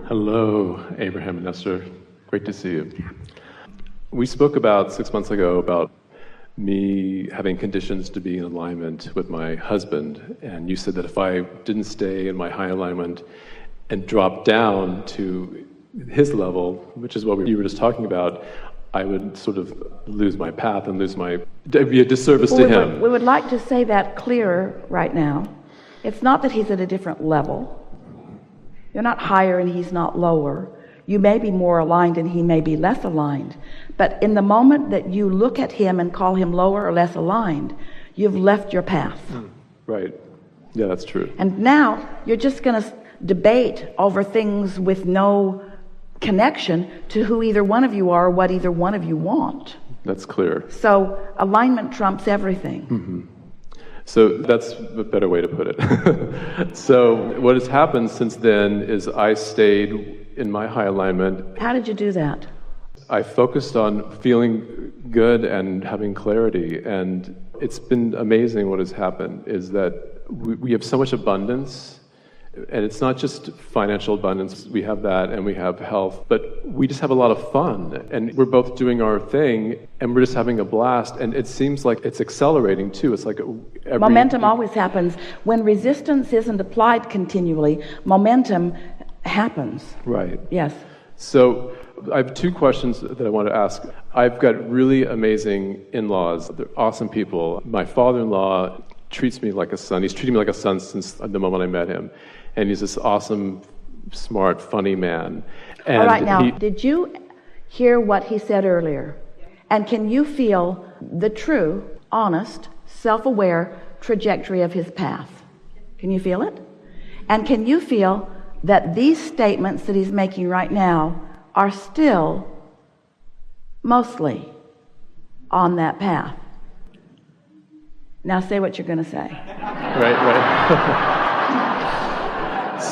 Hello, Abraham and Esther. Great to see you. We spoke about 6 months ago about me having conditions to be in alignment with my husband, and you said that if I didn't stay in my high alignment and drop down to his level, which is what you were just talking about, I would sort of lose my path and it'd be a disservice to him. We would like to say that clearer right now. It's not that he's at a different level. You're not higher and he's not lower. You may be more aligned and he may be less aligned. But in the moment that you look at him and call him lower or less aligned, you've left your path. Right. Yeah, that's true. And now you're just going to debate over things with no connection to who either one of you are or what either one of you want. That's clear. So alignment trumps everything. Mm-hmm. So that's a better way to put it. So what has happened since then is I stayed in my high alignment. How did you do that? I focused on feeling good and having clarity, and it's been amazing what has happened is that we have so much abundance. And it's not just financial abundance, we have that and we have health, but we just have a lot of fun and we're both doing our thing and we're just having a blast, and it seems like it's accelerating too. It's like momentum always happens. When resistance isn't applied continually, momentum happens. Right. Yes. So I have two questions that I want to ask. I've got really amazing in-laws. They're awesome people. My father-in-law treats me like a son. He's treated me like a son since the moment I met him. And he's this awesome, smart, funny man. And all right, now, did you hear what he said earlier? And can you feel the true, honest, self-aware trajectory of his path? Can you feel it? And can you feel that these statements that he's making right now are still mostly on that path? Now say what you're going to say. Right.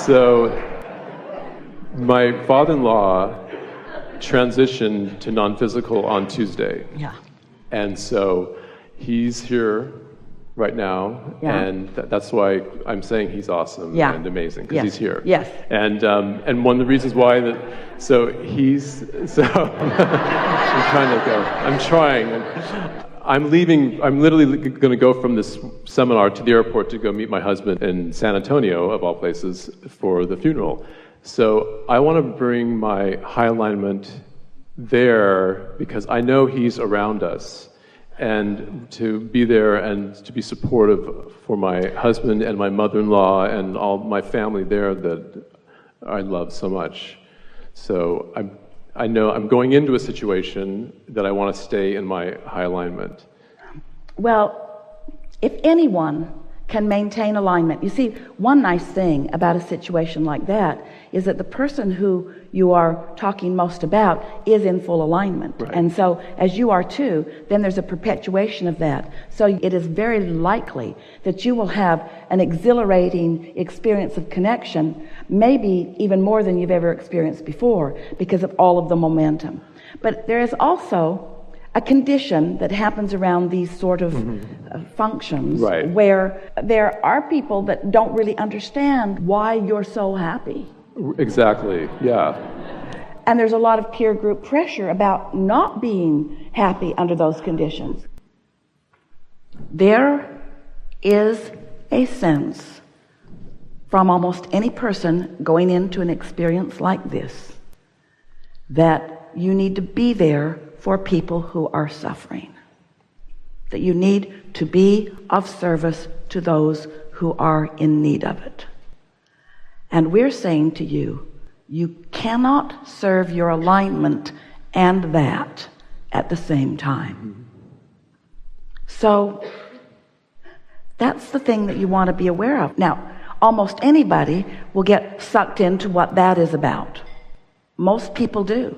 So, my father-in-law transitioned to non-physical on Tuesday. Yeah. And so, he's here right now, yeah. And that's why I'm saying he's awesome yeah. and amazing, because yes. he's here. Yes. And one of the reasons why I'm trying. I'm leaving. I'm literally going to go from this seminar to the airport to go meet my husband in San Antonio, of all places, for the funeral. So I want to bring my high alignment there because I know he's around us, and to be there and to be supportive for my husband and my mother-in-law and all my family there that I love so much. So I know I'm going into a situation that I want to stay in my high alignment. Well, if anyone can maintain alignment, you see, one nice thing about a situation like that is that the person who you are talking most about is in full alignment. Right. And so, as you are too, then there's a perpetuation of that. So it is very likely that you will have an exhilarating experience of connection, maybe even more than you've ever experienced before, because of all of the momentum. But there is also a condition that happens around these sort of functions, right, where there are people that don't really understand why you're so happy. Exactly, yeah. And there's a lot of peer group pressure about not being happy under those conditions. There is a sense from almost any person going into an experience like this that you need to be there for people who are suffering, that you need to be of service to those who are in need of it. And we're saying to you, you cannot serve your alignment and that at the same time. So that's the thing that you want to be aware of. Now, almost anybody will get sucked into what that is about. Most people do.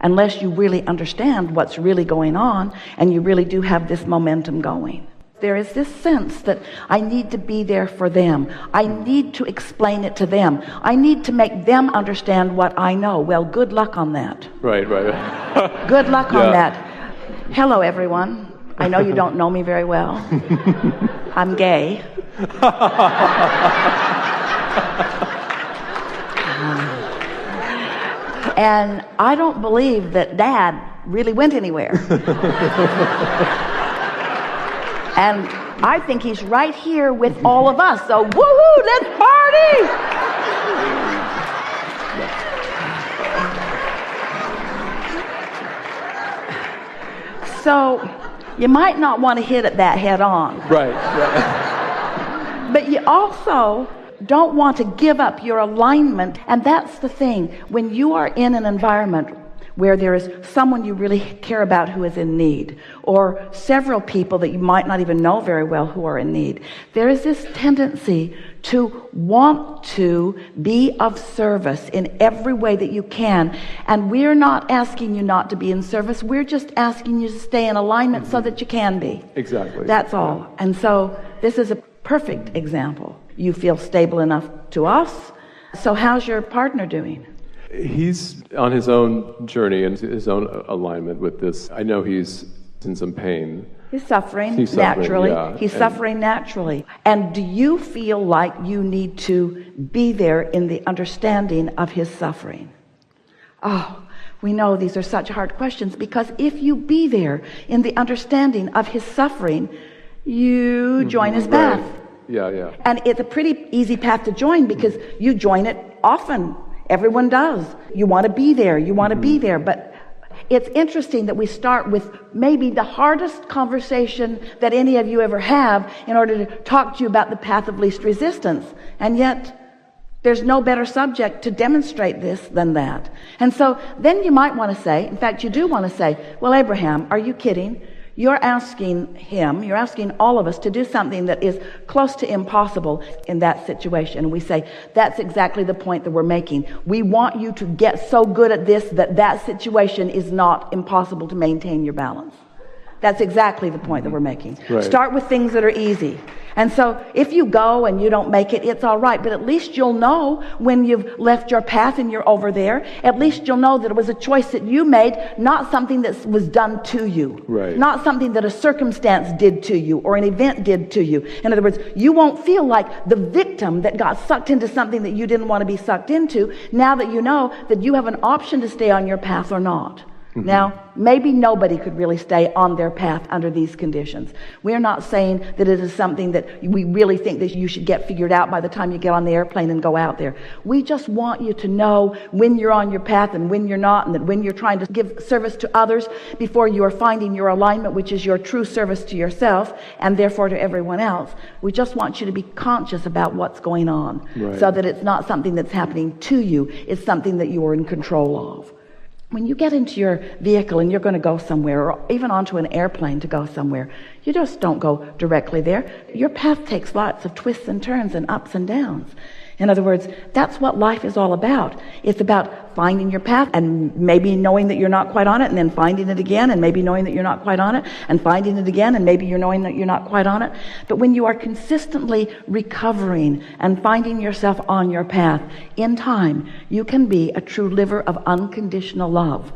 Unless you really understand what's really going on and you really do have this momentum going. There is this sense that I need to be there for them. I need to explain it to them. I need to make them understand what I know. Well, good luck on that. Right. Good luck on that. Hello, everyone. I know you don't know me very well. I'm gay. And I don't believe that Dad really went anywhere. And I think he's right here with all of us. So woohoo, let's party! So you might not want to hit at that head on. Right. But you also don't want to give up your alignment. And that's the thing. When you are in an environment where there is someone you really care about who is in need, or several people that you might not even know very well who are in need, there is this tendency to want to be of service in every way that you can. And we're not asking you not to be in service. We're just asking you to stay in alignment so that you can be. Exactly. That's all. And so this is a perfect example. You feel stable enough to us. So how's your partner doing? He's on his own journey and his own alignment with this. I know he's in some pain. He's suffering naturally. Yeah, He's suffering naturally. And do you feel like you need to be there in the understanding of his suffering? Oh, we know these are such hard questions, because if you be there in the understanding of his suffering, you join his path. Right. Yeah. And it's a pretty easy path to join, because you join it often. Everyone does. You want to be there. You want to be there. But it's interesting that we start with maybe the hardest conversation that any of you ever have in order to talk to you about the path of least resistance. And yet there's no better subject to demonstrate this than that. And so then you might want to say, in fact, you do want to say, well, Abraham, are you kidding? You're asking him, you're asking all of us to do something that is close to impossible in that situation. And we say, that's exactly the point that we're making. We want you to get so good at this that situation is not impossible to maintain your balance. That's exactly the point that we're making. Right. Start with things that are easy. And so if you go and you don't make it, it's all right. But at least you'll know when you've left your path and you're over there. At least you'll know that it was a choice that you made, not something that was done to you. Right. Not something that a circumstance did to you or an event did to you. In other words, you won't feel like the victim that got sucked into something that you didn't want to be sucked into, now that you know that you have an option to stay on your path or not. Now, maybe nobody could really stay on their path under these conditions. We're not saying that it is something that we really think that you should get figured out by the time you get on the airplane and go out there. We just want you to know when you're on your path and when you're not, and that when you're trying to give service to others before you are finding your alignment, which is your true service to yourself and therefore to everyone else. We just want you to be conscious about what's going on, so that it's not something that's happening to you. It's something that you are in control of. When you get into your vehicle and you're going to go somewhere, or even onto an airplane to go somewhere, you just don't go directly there. Your path takes lots of twists and turns and ups and downs. In other words, that's what life is all about. It's about finding your path and maybe knowing that you're not quite on it, and then finding it again, and maybe knowing that you're not quite on it, and finding it again, and maybe you're knowing that you're not quite on it. But when you are consistently recovering and finding yourself on your path, in time, you can be a true liver of unconditional love,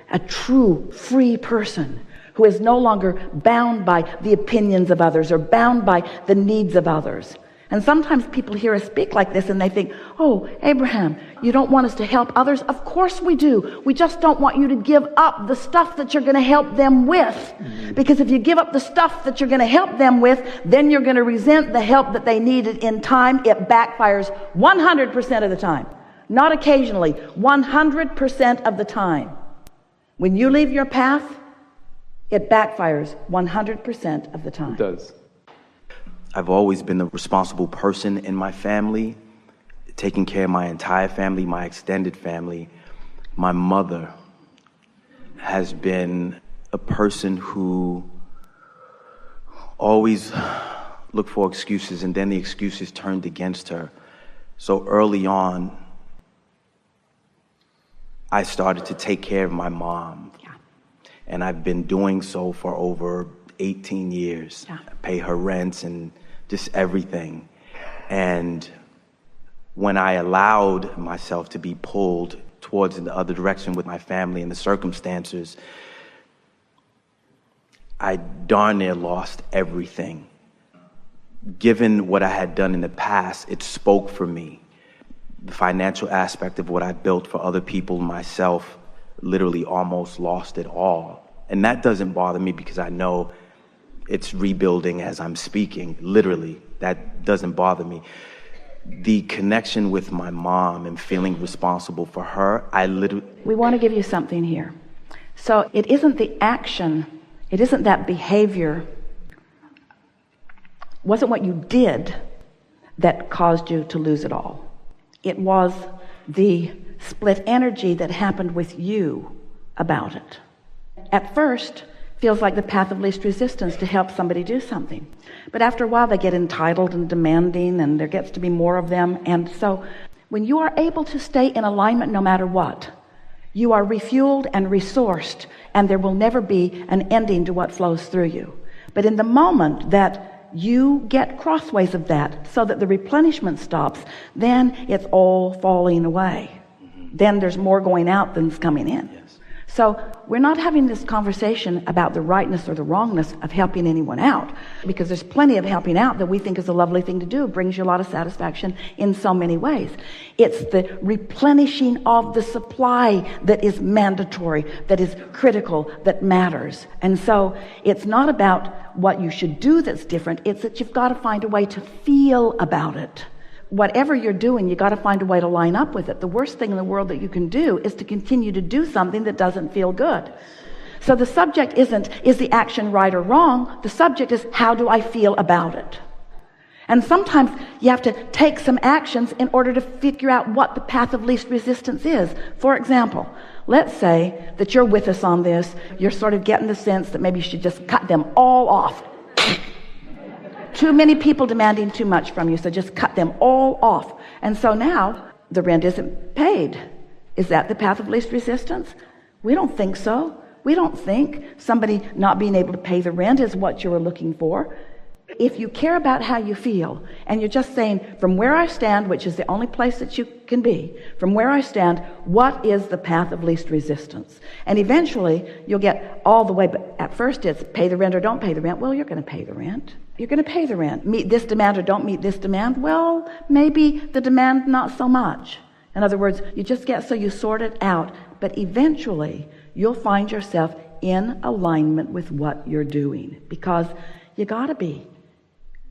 a true free person who is no longer bound by the opinions of others or bound by the needs of others. And sometimes people hear us speak like this and they think, oh, Abraham, you don't want us to help others? Of course we do. We just don't want you to give up the stuff that you're going to help them with. Because if you give up the stuff that you're going to help them with, then you're going to resent the help that they needed in time. It backfires 100% of the time. Not occasionally, 100% of the time. When you leave your path, it backfires 100% of the time. It does. I've always been the responsible person in my family, taking care of my entire family, my extended family. My mother has been a person who always looked for excuses, and then the excuses turned against her. So early on, I started to take care of my mom. Yeah. And I've been doing so for over 18 years. Yeah. I pay her rents and just everything. And when I allowed myself to be pulled towards the other direction with my family and the circumstances, I darn near lost everything. Given what I had done in the past, it spoke for me. the financial aspect of what I built for other people, myself, literally almost lost it all. And that doesn't bother me because I know it's rebuilding as I'm speaking, literally. That doesn't bother me. The connection with my mom and feeling responsible for her, We want to give you something here. So it isn't the action, it isn't that behavior, wasn't what you did that caused you to lose it all. It was the split energy that happened with you about it. At first, feels like the path of least resistance to help somebody do something. But after a while, they get entitled and demanding, and there gets to be more of them. And so when you are able to stay in alignment no matter what, you are refueled and resourced, and there will never be an ending to what flows through you. But in the moment that you get crossways of that so that the replenishment stops, then it's all falling away. Then there's more going out than's coming in. So we're not having this conversation about the rightness or the wrongness of helping anyone out, because there's plenty of helping out that we think is a lovely thing to do. It brings you a lot of satisfaction in so many ways. It's the replenishing of the supply that is mandatory, that is critical, that matters. And so it's not about what you should do that's different. It's that you've got to find a way to feel about it. Whatever you're doing, you got to find a way to line up with it. The worst thing in the world that you can do is to continue to do something that doesn't feel good. So the subject isn't, is the action right or wrong? The subject is, how do I feel about it? And sometimes you have to take some actions in order to figure out what the path of least resistance is. For example, let's say that you're with us on this. You're sort of getting the sense that maybe you should just cut them all off. Too many people demanding too much from you, so just cut them all off. And so now the rent isn't paid. Is that the path of least resistance? We don't think so. We don't think somebody not being able to pay the rent is what you were looking for. If you care about how you feel, and you're just saying, from where I stand, which is the only place that you can be, from where I stand, what is the path of least resistance? And eventually you'll get all the way, but at first it's pay the rent or don't pay the rent. Well, you're going to pay the rent. You're going to pay the rent. Meet this demand or don't meet this demand. Well, maybe the demand not so much. In other words, you just get so you sort it out, but eventually you'll find yourself in alignment with what you're doing, because you got to be.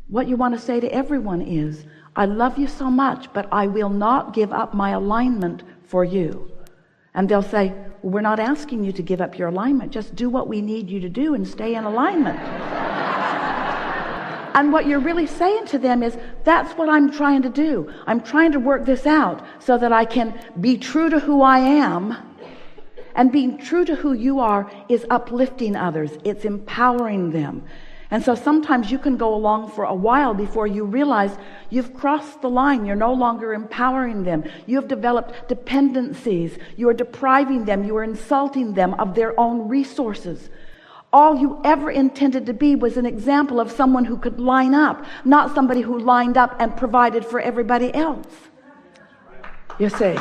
What you want to say to everyone is, I love you so much, but I will not give up my alignment for you. And they'll say, well, we're not asking you to give up your alignment. Just do what we need you to do and stay in alignment. And what you're really saying to them is, that's what I'm trying to do. I'm trying to work this out so that I can be true to who I am. And being true to who you are is uplifting others. It's empowering them. And so sometimes you can go along for a while before you realize you've crossed the line. You're no longer empowering them. You have developed dependencies. You are depriving them. You are insulting them of their own resources. All you ever intended to be was an example of someone who could line up, not somebody who lined up and provided for everybody else. You see?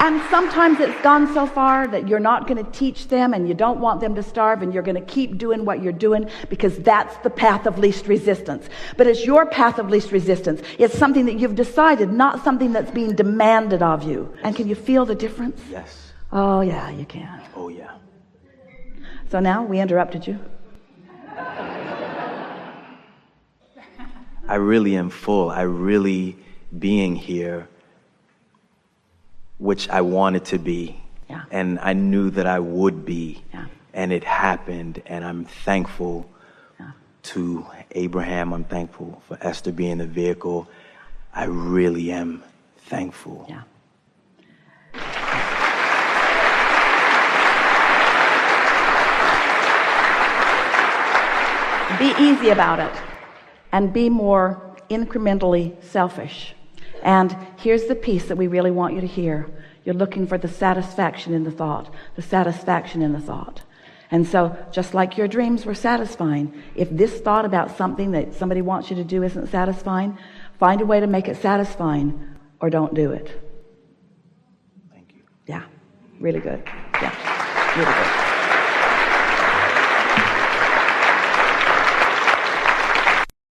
And sometimes it's gone so far that you're not going to teach them, and you don't want them to starve, and you're going to keep doing what you're doing because that's the path of least resistance. But it's your path of least resistance. It's something that you've decided, not something that's being demanded of you. And can you feel the difference? Yes. Oh, yeah, you can. Oh, yeah. So now we interrupted you. I really am full. I really, being here, which I wanted to be, yeah. And I knew that I would be, yeah. And it happened, and I'm thankful to Abraham. I'm thankful for Esther being the vehicle. I really am thankful. Yeah. Be easy about it, and be more incrementally selfish. And here's the piece that we really want you to hear. You're looking for the satisfaction in the thought, the satisfaction in the thought. And so just like your dreams were satisfying, if this thought about something that somebody wants you to do isn't satisfying, find a way to make it satisfying, or don't do it. Thank you. Yeah, really good. Yeah, really good.